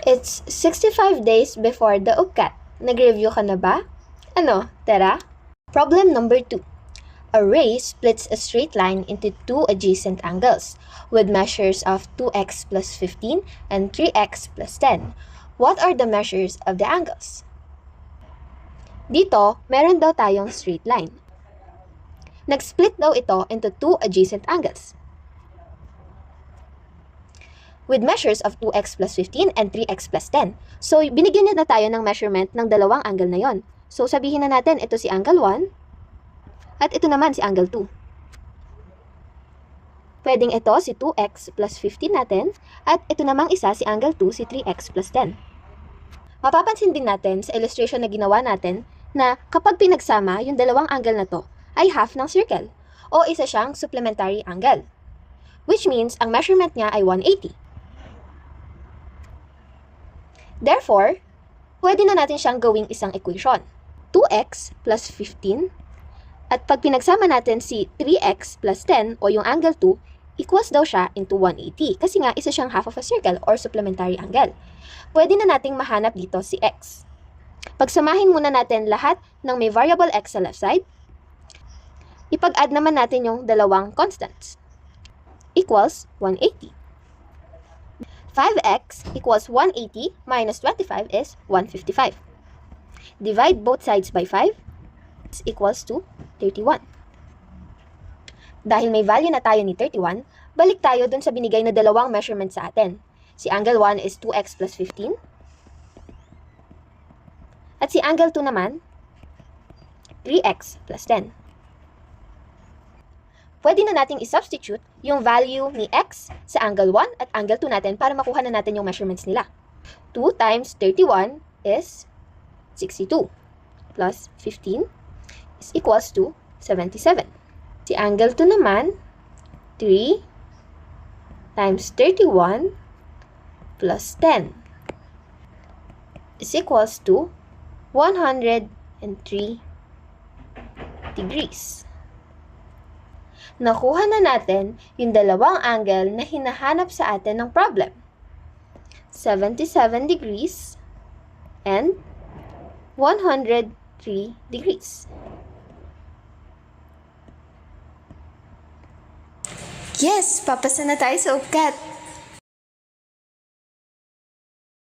It's 65 days before the UGCAT. Nag-review ka na ba? Ano, tara? Problem number 2. A ray splits a straight line into two adjacent angles with measures of 2x plus 15 and 3x plus 10. What are the measures of the angles? Dito, meron daw tayong straight line. Nag-split daw ito into two adjacent angles with measures of 2x plus 15 and 3x plus 10. So, binigyan na tayo ng measurement ng dalawang angle na yon. So, sabihin na natin ito si angle 1 at ito naman si angle 2. Pwedeng ito si 2x plus 15 natin at ito namang isa si angle 2 si 3x plus 10. Mapapansin din natin sa illustration na ginawa natin na kapag pinagsama yung dalawang angle na to ay half ng circle o isa siyang supplementary angle, which means ang measurement niya ay 180. Therefore, pwede na natin siyang gawing isang equation. 2x plus 15 at pag pinagsama natin si 3x plus 10 o yung angle 2, equals daw siya into 180 kasi nga isa siyang half of a circle or supplementary angle. Pwede na nating mahanap dito si x. Pagsamahin muna natin lahat ng may variable x sa left side. Ipag-add naman natin yung dalawang constants. Equals 180. 5x equals 180 minus 25 is 155. Divide both sides by 5 is equals to 31. Dahil may value na tayo ni 31, balik tayo dun sa binigay na dalawang measurement sa atin. Si angle 1 is 2x plus 15. At si angle 2 naman, 3x plus 10. Pwede na nating i-substitute yung value ni x sa angle 1 at angle 2 natin para makuha na natin yung measurements nila. 2 times 31 is 62 plus 15 is equals to 77. Si angle 2 naman, 3 times 31 plus 10 is equals to 103 degrees. Nakuha na natin yung dalawang angle na hinahanap sa atin ng problem. 77 degrees and 103 degrees. Yes! Papasa na tayo sa UGCAT!